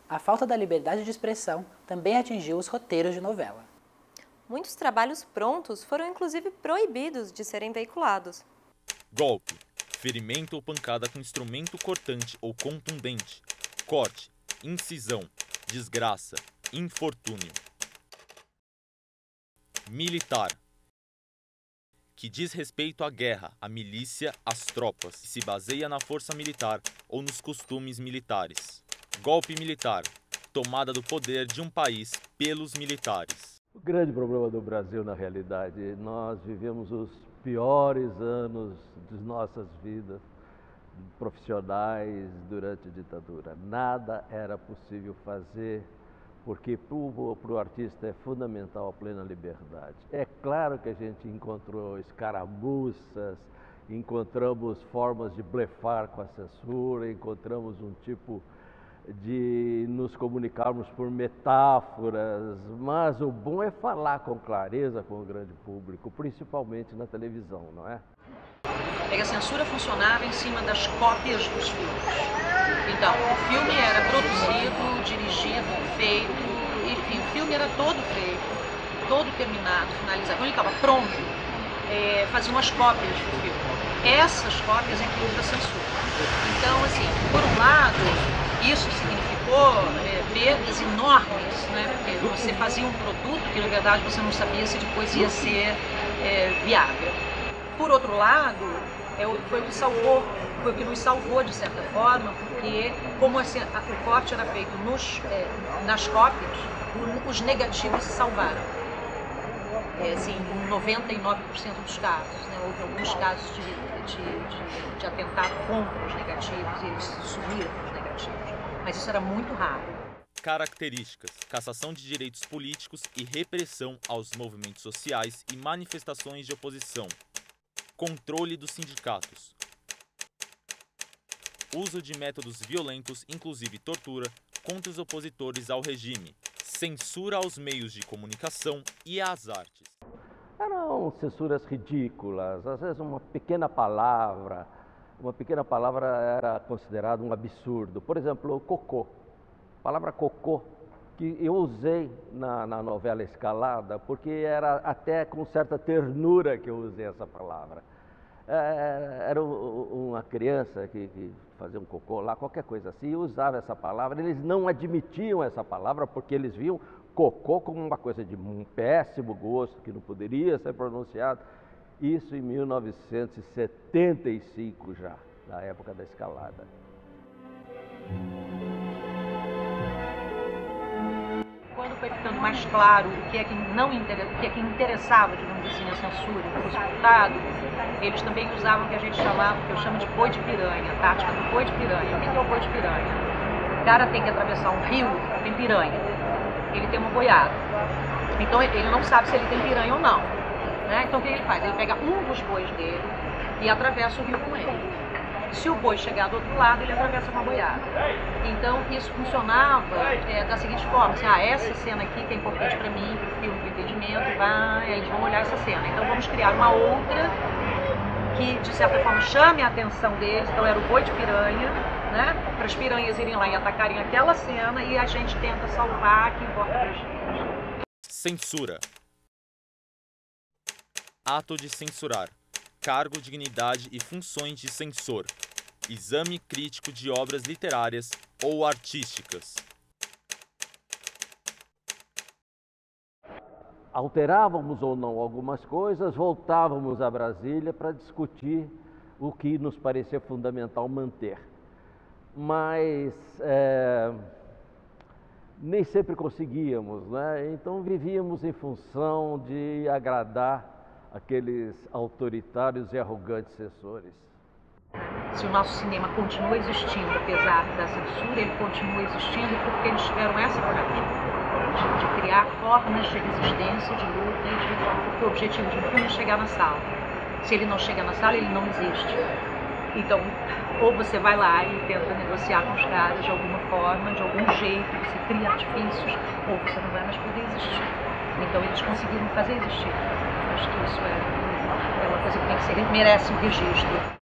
A falta da liberdade de expressão também atingiu os roteiros de novela. Muitos trabalhos prontos foram inclusive proibidos de serem veiculados. Golpe, ferimento ou pancada com instrumento cortante ou contundente, corte, incisão, desgraça, infortúnio. Militar, que diz respeito à guerra, à milícia, às tropas, e se baseia na força militar ou nos costumes militares. Golpe militar, tomada do poder de um país pelos militares. O grande problema do Brasil, na realidade, nós vivemos os piores anos de nossas vidas profissionais durante a ditadura. Nada era possível fazer, porque para o artista é fundamental a plena liberdade. É claro que a gente encontrou escaramuças, encontramos formas de blefar com a censura, encontramos um tipo de nos comunicarmos por metáforas, mas o bom é falar com clareza com o grande público, principalmente na televisão, não é? A censura funcionava em cima das cópias dos filmes. Então, o filme era produzido, dirigido, feito, enfim, o filme era todo feito, todo terminado, finalizado. Quando ele estava pronto, faziam as cópias do filme. Essas cópias é que houve a censura. Então, assim, por um lado, isso significou perdas enormes, né? Porque você fazia um produto que, na verdade, você não sabia se depois ia ser viável. Por outro lado, foi o que salvou, foi o que nos salvou, de certa forma, porque, como assim, o corte era feito nas cópias, os negativos se salvaram. Assim, em 99% dos casos, né? Houve alguns casos de atentado contra os negativos e eles sumiram os negativos, mas isso era muito raro. Características: cassação de direitos políticos e repressão aos movimentos sociais e manifestações de oposição. Controle dos sindicatos. Uso de métodos violentos, inclusive tortura, contra os opositores ao regime. Censura aos meios de comunicação e às artes. Eram censuras ridículas, às vezes uma pequena palavra era considerada um absurdo. Por exemplo, cocô. A palavra cocô, que eu usei na novela Escalada, porque era até com certa ternura que eu usei essa palavra. Era uma criança que fazia um cocô lá, qualquer coisa assim, e usava essa palavra. Eles não admitiam essa palavra porque eles viam cocô como uma coisa de um péssimo gosto, que não poderia ser pronunciado. Isso em 1975 já, na época da Escalada. Quando foi ficando mais claro o que é que interessava, digamos assim, na censura para os deputados, eles também usavam o que a gente chamava, que eu chamo de boi de piranha, a tática do boi de piranha. O que é o boi de piranha? O cara tem que atravessar um rio, tem piranha, ele tem uma boiada. Então ele não sabe se ele tem piranha ou não, né? Então o que ele faz? Ele pega um dos bois dele e atravessa o rio com ele. Se o boi chegar do outro lado, ele atravessa com a boiada. Então, isso funcionava da seguinte forma, assim, essa cena aqui que é importante para mim, para o filme, para o entendimento, eles vão olhar essa cena. Então, vamos criar uma outra que, de certa forma, chame a atenção deles. Então, era o boi de piranha, né? Para as piranhas irem lá e atacarem aquela cena e a gente tenta salvar a que importa para a gente. Censura. Ato de censurar. Cargo, dignidade e funções de censor. Exame crítico de obras literárias ou artísticas. Alterávamos ou não algumas coisas, voltávamos a Brasília para discutir o que nos parecia fundamental manter. Mas nem sempre conseguíamos, né? Então vivíamos em função de agradar aqueles autoritários e arrogantes censores. Se o nosso cinema continua existindo, apesar da censura, ele continua existindo porque eles tiveram essa coragem de criar formas de resistência, de luta, porque o objetivo de um filme é chegar na sala. Se ele não chega na sala, ele não existe. Então, ou você vai lá e tenta negociar com os caras de alguma forma, de algum jeito, você cria artifícios, ou você não vai mais poder existir. Então, eles conseguiram fazer existir. Acho que isso é uma coisa que merece um registro.